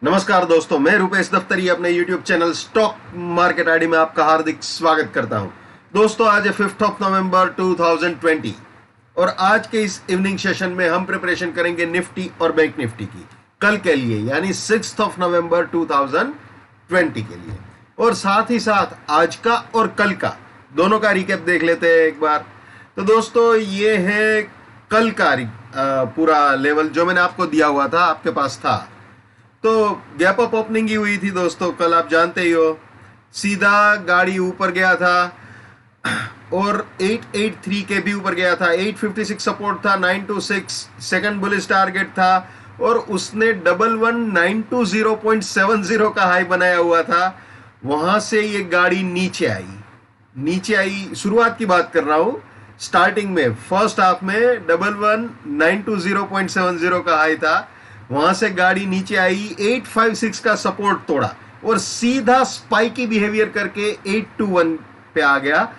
नमस्कार दोस्तों, मैं रुपेश दफ्तरी अपने YouTube channel stock market ID में आपका हार्दिक स्वागत करता हूं। दोस्तों, आज है 5 नवंबर 2020 और आज के इस इवनिंग सेशन में हम प्रिपरेशन करेंगे निफ्टी और बैंक निफ्टी की कल के लिए, यानी 6 नवंबर 2020 के लिए। और साथ ही साथ आज का और कल का दोनों का रिकैप देख लेते हैं एक बार। तो दोस्तों, ये है कल का पूरा लेवल जो मैंने आपको दिया हुआ था, आपके पास था। तो गैप अप ओपनिंग ही हुई थी दोस्तों कल, आप जानते ही हो। सीधा गाड़ी ऊपर गया था और 883 के भी ऊपर गया था। 856 सपोर्ट था, 926 सेकंड बुलिश टारगेट था और उसने 11920.70 का हाई बनाया हुआ था। वहां से ये गाड़ी नीचे आई। शुरुआत की बात कर रहा हूं, स्टार्टिंग में फर्स्ट हाफ में 11920.70 का हाई था। वहां से गाड़ी नीचे आई, 856 का सपोर्ट तोड़ा और सीधा स्पाइकी बिहेवियर करके 821 पे आ गया।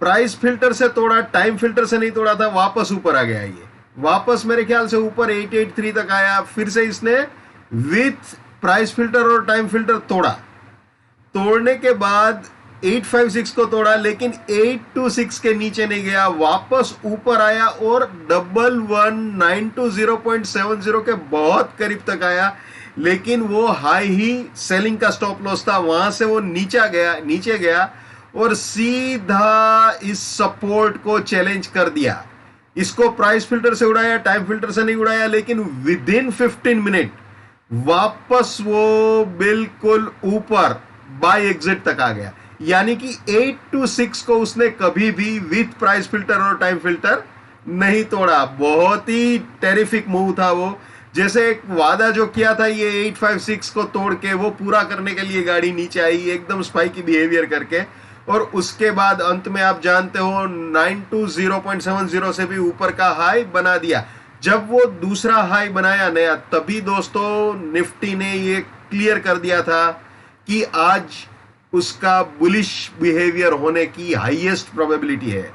प्राइस फिल्टर से तोड़ा, टाइम फिल्टर से नहीं तोड़ा था, वापस ऊपर आ गया। ये वापस मेरे ख्याल से ऊपर 883 तक आया। फिर से इसने विथ प्राइस फिल्टर और टाइम फिल्टर तोड़ने के बाद 856 को तोड़ा, लेकिन 826 के नीचे नहीं गया, वापस ऊपर आया और 11920.70 के बहुत करीब तक आया। लेकिन वो हाई ही सेलिंग का स्टॉप लॉस था, वहां से वो नीचे गया और सीधा इस सपोर्ट को चैलेंज कर दिया। इसको प्राइस फिल्टर से उड़ाया, टाइम फिल्टर से नहीं उड़ाया, लेकिन विद इन 15 मिनट वापस वो बिल्कुल ऊपर बाय एग्जिट तक आ गया। यानी कि 826 को उसने कभी भी विथ प्राइस फिल्टर और टाइम फिल्टर नहीं तोड़ा। बहुत ही टेरिफिक मूव था वो। जैसे एक वादा जो किया था ये 856 को तोड़ के, वो पूरा करने के लिए गाड़ी नीचे आई एकदम स्पाइकी बिहेवियर करके। और उसके बाद अंत में आप जानते हो 920.70 से भी ऊपर का हाई बना दिया। जब वो दूसरा हाई बनाया नया, तभी दोस्तों निफ्टी ने ये क्लियर कर दिया था कि आज उसका बुलिश बिहेवियर होने की हाईएस्ट प्रोबेबिलिटी है।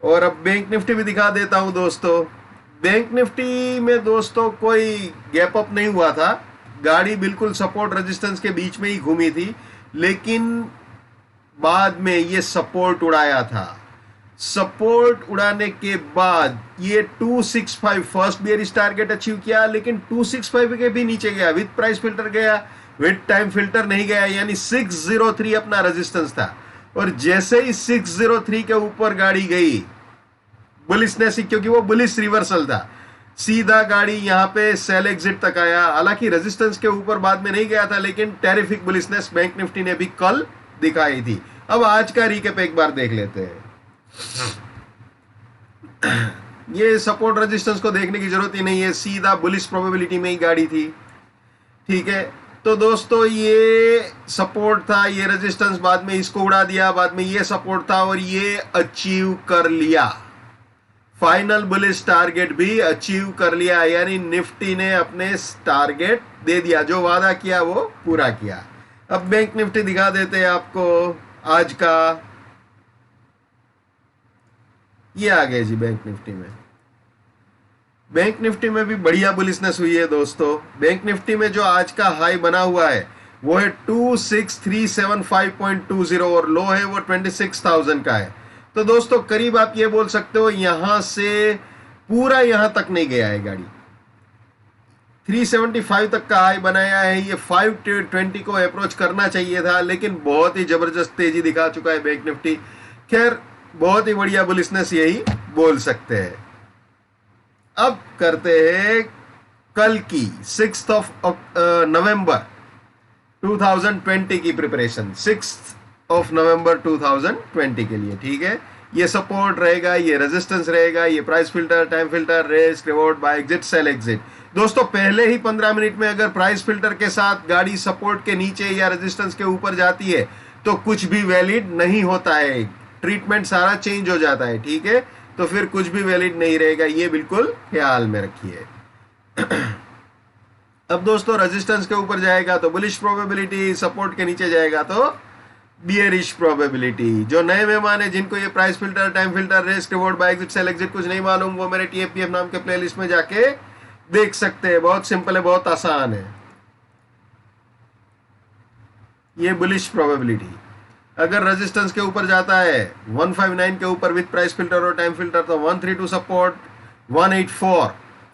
और अब बैंक निफ्टी भी दिखा देता हूं दोस्तों। बैंक निफ्टी में दोस्तों कोई गैप अप नहीं हुआ था, गाड़ी बिल्कुल सपोर्ट रेजिस्टेंस के बीच में ही घूमी थी, लेकिन बाद में ये सपोर्ट उड़ाया था। सपोर्ट उड़ाने के बाद ये 265 फर्स्ट बियरिश टारगेट अचीव किया, लेकिन 265 के भी नीचे गया, विद प्राइस फिल्टर गया, विद टाइम फिल्टर नहीं गया, यानी 603 अपना रेजिस्टेंस था। और जैसे ही 603 के ऊपर गाड़ी गई, बुलिशनेस, क्योंकि वो बुलिश रिवर्सल था, सीधा गाड़ी यहां पे सेल एग्जिट तक आया। हालांकि रेजिस्टेंस के ऊपर बाद में नहीं गया था, लेकिन टेरिफिक बुलिशनेस बैंक निफ्टी ने भी कल दिखाई थी। अब आज का रिकैप एक बार देख लेते हैं। ये सपोर्ट रेजिस्टेंस को देखने की जरूरत ही नहीं है, सीधा बुलिश प्रोबेबिलिटी में ही गाड़ी थी। ठीक है, तो दोस्तों ये सपोर्ट था, ये रेजिस्टेंस, बाद में इसको उड़ा दिया, बाद में ये सपोर्ट था और ये अचीव कर लिया। फाइनल बुलिश टारगेट भी अचीव कर लिया, यानी निफ्टी ने अपने टारगेट दे दिया, जो वादा किया वो पूरा किया। अब बैंक निफ्टी दिखा देते हैं आपको आज का। ये आ गए जी बैंक निफ्टी में। बैंक निफ्टी में भी बढ़िया बुलिशनेस हुई है दोस्तों। बैंक निफ्टी में जो आज का हाई बना हुआ है वो है 26375.20 और लो है वो 26,000 का है। तो दोस्तों करीब आप ये बोल सकते हो यहां से पूरा यहां तक नहीं गया है गाड़ी, 375 तक का हाई बनाया है। ये 520 को अप्रोच करना चाहिए था, लेकिन बहुत ही जबरदस्त तेजी दिखा चुका है बैंक निफ्टी। खैर, बहुत ही बढ़िया बुलिशनेस यही बोल सकते हैं। अब करते हैं कल की 6 नवंबर 2020 की प्रिपरेशन, 6 नवंबर 2020 के लिए। ठीक है, ये सपोर्ट रहेगा, ये रेजिस्टेंस रहेगा, ये price filter, time filter, risk, reward, buy exit, sell exit. दोस्तों पहले ही 15 मिनट में अगर प्राइस फिल्टर के साथ गाड़ी सपोर्ट के नीचे या रेजिस्टेंस के ऊपर जाती है तो कुछ भी वैलिड नहीं होता है, ट्रीटमेंट सारा चेंज हो जाता है। ठीक है, तो फिर कुछ भी वैलिड नहीं रहेगा, ये बिल्कुल ख्याल में रखिए। अब दोस्तों रेजिस्टेंस के ऊपर जाएगा तो बुलिश प्रोबेबिलिटी, सपोर्ट के नीचे जाएगा तो बियरिश प्रोबेबिलिटी। जो नए मेहमान है जिनको ये price filter, time filter, risk, reward, buy exit, sell exit कुछ नहीं मालूम, वो मेरे TFPF नाम के प्लेलिस्ट में जाके देख सकते हैं। बहुत सिंपल है, बहुत आसान है। ये बुलिश प्रोबेबिलिटी। अगर रेजिस्टेंस के ऊपर जाता है 159 के ऊपर विथ प्राइस फिल्टर और टाइम फिल्टर तो 132 सपोर्ट, 184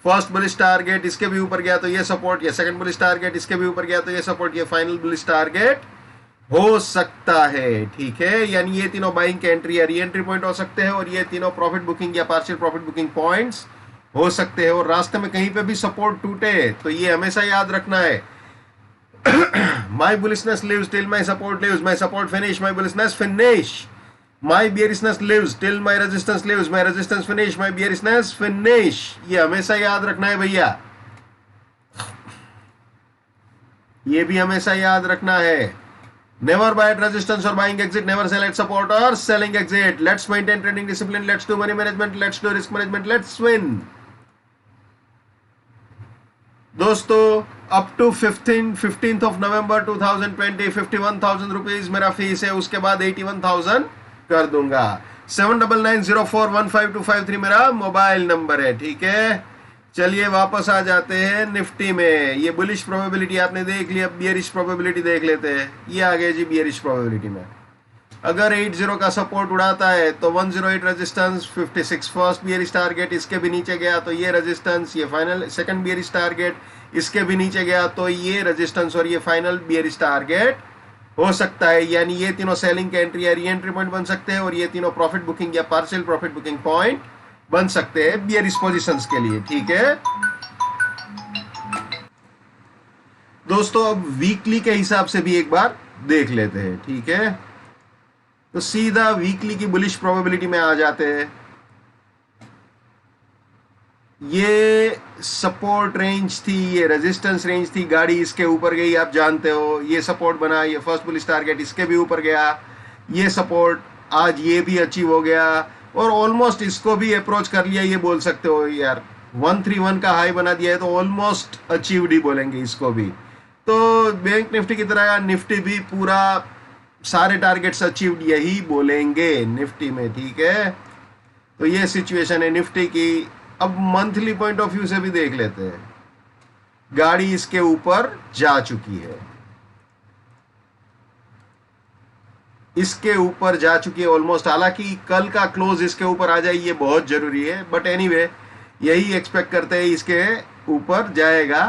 फर्स्ट बुलिश टारगेट, इसके भी ऊपर गया तो ये सपोर्ट, ये सेकंड बुलिश टारगेट, इसके भी ऊपर गया तो ये सपोर्ट, ये फाइनल बुलिश टारगेट हो सकता है। ठीक है, यानी ये तीनों बाइंग के एंट्री या री एंट्री पॉइंट हो सकते हैं और ये तीनों प्रॉफिट बुकिंग या पार्शियल प्रॉफिट बुकिंग पॉइंट्स हो सकते हैं। और रास्ते में कहीं पे भी सपोर्ट टूटे तो ये हमेशा याद रखना है, my bullishness lives till my support lives, my support finish, my bullishness finish, my bearishness lives till my resistance lives, my resistance finish, my bearishness finish। ये हमेशा याद रखना है भैया, ये भी हमेशा याद रखना है। नेवर बाय एट रेजिस्टेंस और buying exit, never sell at support और selling exit. Let's maintain trading discipline, let's do money management, let's do risk management, let's win. दोस्तों up to 15th of November 2020 51,000 rupees मेरा fees है, उसके बाद 81,000 कर दूंगा। 7990415253 मेरा मोबाइल नंबर है। ठीक है, चलिए वापस आ जाते हैं निफ्टी में। ये बुलिश प्रोबेबिलिटी आपने देख लिया, बियरिश प्रोबेबिलिटी देख लेते हैं। ये आ गया जी बियरिश प्रोबेबिलिटी में। अगर 80 का सपोर्ट उड़ाता है तो 108 रेजिस्टेंस, 56 फर्स्ट बियरिश टारगेट, इसके भी नीचे गया तो ये रेजिस्टेंस, ये फाइनल सेकंड बियरिश टारगेट, इसके भी नीचे गया तो ये रेजिस्टेंस और ये फाइनल बियरिश टारगेट हो सकता है। यानी ये तीनों सेलिंग के एंट्री या री एंट्री पॉइंट बन सकते हैं और ये तीनों प्रॉफिट बुकिंग या पार्शियल प्रॉफिट बुकिंग पॉइंट बन सकते हैं बियरिश पोजीशंस के लिए। ठीक है दोस्तों, अब वीकली के हिसाब से भी एक बार देख लेते हैं। ठीक है, तो सीधा वीकली की बुलिश प्रोबेबिलिटी में आ जाते हैं। ये सपोर्ट रेंज थी, ये रेजिस्टेंस रेंज थी, गाड़ी इसके ऊपर गई, आप जानते हो। ये सपोर्ट बना, ये फर्स्ट बुलिश टारगेट इसके भी ऊपर गया, ये सपोर्ट आज ये भी अचीव हो गया और ऑलमोस्ट इसको भी अप्रोच कर लिया। ये बोल सकते हो यार 131 का हाई बना दिया है तो ऑलमोस्ट अचीव्ड ही बोलेंगे इसको भी। तो बैंक निफ्टी की तरह निफ्टी भी पूरा सारे टारगेट्स अचीव्ड यही बोलेंगे निफ्टी में। ठीक है, तो ये सिचुएशन है निफ्टी की। अब मंथली पॉइंट ऑफ व्यू से भी देख लेते हैं। गाड़ी इसके ऊपर जा चुकी है, इसके ऊपर जा चुकी है ऑलमोस्ट। हालांकि कल का क्लोज इसके ऊपर आ जाए ये बहुत जरूरी है, बट एनीवे यही एक्सपेक्ट करते हैं इसके ऊपर जाएगा,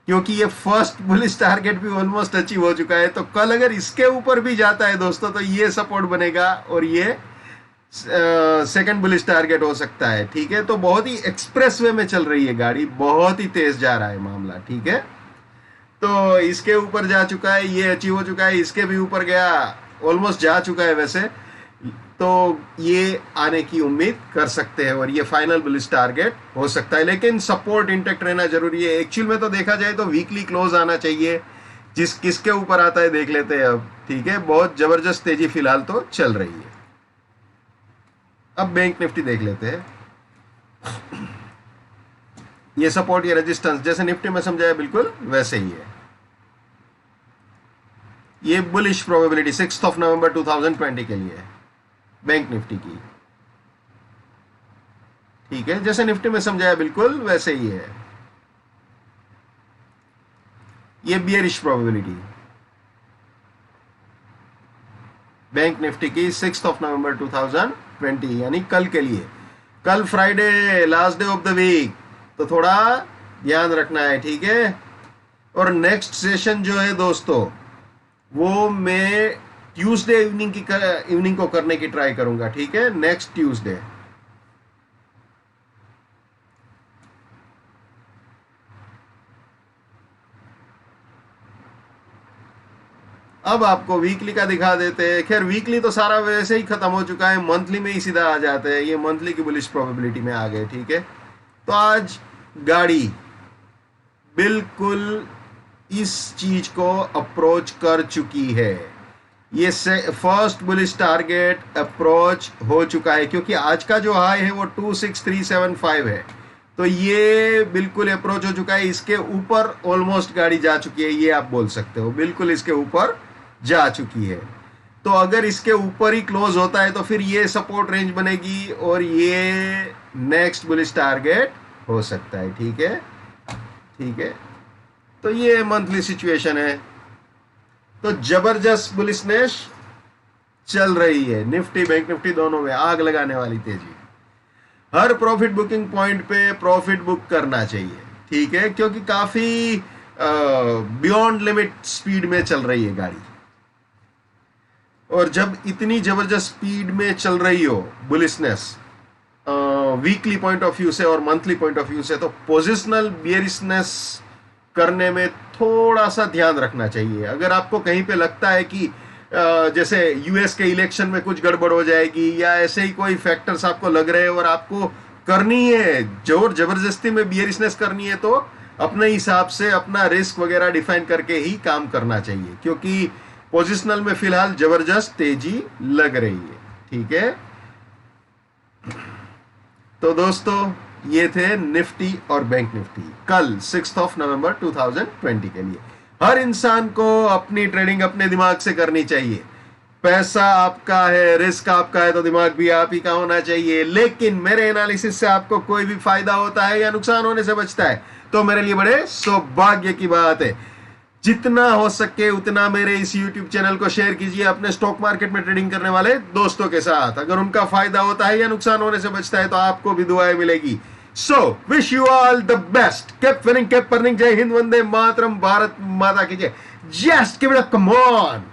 क्योंकि ये फर्स्ट बुलिश टारगेट भी ऑलमोस्ट अचीव हो चुका है। तो कल अगर इसके ऊपर भी जाता है दोस्तों तो ये सपोर्ट बनेगा और ये सेकंड बुलिश टारगेट हो सकता है। ठीक है, तो बहुत ही एक्सप्रेस वे में चल रही है गाड़ी, बहुत ही तेज जा रहा है मामला। ठीक है, तो इसके ऊपर जा चुका है, ये अचीव हो चुका है, इसके भी ऊपर गया, ऑलमोस्ट जा चुका है वैसे, तो ये आने की उम्मीद कर सकते हैं और ये फाइनल बुलिश टारगेट हो सकता है। लेकिन सपोर्ट इंटेक्ट रहना जरूरी है। एक्चुअल में तो देखा जाए तो वीकली क्लोज आना चाहिए, जिस किसके ऊपर आता है देख लेते हैं अब। ठीक है, बहुत जबरदस्त तेजी फिलहाल तो चल रही है। अब बैंक निफ्टी देख लेते हैं। ये सपोर्ट, ये रेजिस्टेंस जैसे निफ्टी में समझाया बिल्कुल वैसे ही है। ये बुलिश प्रोबेबिलिटी 6 ऑफ नवंबर 2020 के लिए बैंक निफ्टी की। ठीक है, जैसे निफ्टी में समझाया बिल्कुल वैसे ही है। ये बियरिश प्रोबेबिलिटी बैंक निफ्टी की 6 ऑफ नवंबर 2020 यानी कल के लिए। कल Friday, last day of the week, तो थोड़ा ध्यान रखना है। ठीक है, और नेक्स्ट सेशन जो है दोस्तों वो मैं ट्यूसडे इवनिंग को करने की ट्राई करूंगा। ठीक है, नेक्स्ट ट्यूसडे। अब आपको वीकली का दिखा देते हैं। खैर वीकली तो सारा वैसे ही खत्म हो चुका है, मंथली में ही सीधा आ जाते हैं। ये मंथली की बुलिश प्रोबेबिलिटी में आ गए। ठीक है, तो आज गाड़ी बिल्कुल इस चीज को अप्रोच कर चुकी है। ये फर्स्ट बुलिश टारगेट अप्रोच हो चुका है, क्योंकि आज का जो हाई है वो 26375 है, तो ये बिल्कुल अप्रोच हो चुका है। इसके ऊपर ऑलमोस्ट गाड़ी जा चुकी है, ये आप बोल सकते हो, बिल्कुल इसके ऊपर जा चुकी है। तो अगर इसके ऊपर ही क्लोज होता है तो फिर ये सपोर्ट रेंज बनेगी और ये नेक्स्ट बुलिश टारगेट हो सकता है। ठीक है, ठीक है, तो ये मंथली सिचुएशन है। तो जबरदस्त बुलिशनेस चल रही है, निफ्टी बैंक निफ्टी दोनों में आग लगाने वाली तेजी। हर प्रॉफिट बुकिंग पॉइंट पे प्रॉफिट बुक करना चाहिए, ठीक है, क्योंकि काफी बियॉन्ड लिमिट स्पीड में चल रही है गाड़ी। और जब इतनी जबरदस्त स्पीड में चल रही हो bullishness weekly point of view से और मंथली पॉइंट ऑफ व्यू से, तो पोजिशनल बियरिशनेस करने में थोड़ा सा ध्यान रखना चाहिए। अगर आपको कहीं पे लगता है कि जैसे यूएस के इलेक्शन में कुछ गड़बड़ हो जाएगी या ऐसे ही कोई फैक्टर्स आपको लग रहे हैं और आपको करनी है जोर जबरदस्ती में बियरिशनेस करनी है, तो अपने हिसाब से अपना रिस्क वगैरह डिफाइन करके ही काम करना चाहिए, क्योंकि पोजिशनल में फिलहाल जबरदस्त तेजी लग रही है, ठीक है। तो दोस्तों ये थे निफ्टी और बैंक निफ्टी कल 6 नवंबर 2020 के लिए। हर इंसान को अपनी ट्रेडिंग अपने दिमाग से करनी चाहिए। पैसा आपका है, रिस्क आपका है, तो दिमाग भी आप ही का होना चाहिए। लेकिन मेरे एनालिसिस से आपको कोई भी फायदा होता है या नुकसान होने से बचता है तो मेरे लिए बड़े सौभाग्य की बात है। जितना हो सके उतना मेरे इस YouTube चैनल को शेयर कीजिए अपने स्टॉक मार्केट में ट्रेडिंग करने वाले दोस्तों के साथ। अगर उनका फायदा होता है या नुकसान होने से बचता है तो आपको भी दुआएं मिलेगी। So wish you all the best, keep winning, keep earning. जय हिंद, वंदे मातरम, भारत माता की जय। Just give it a come on.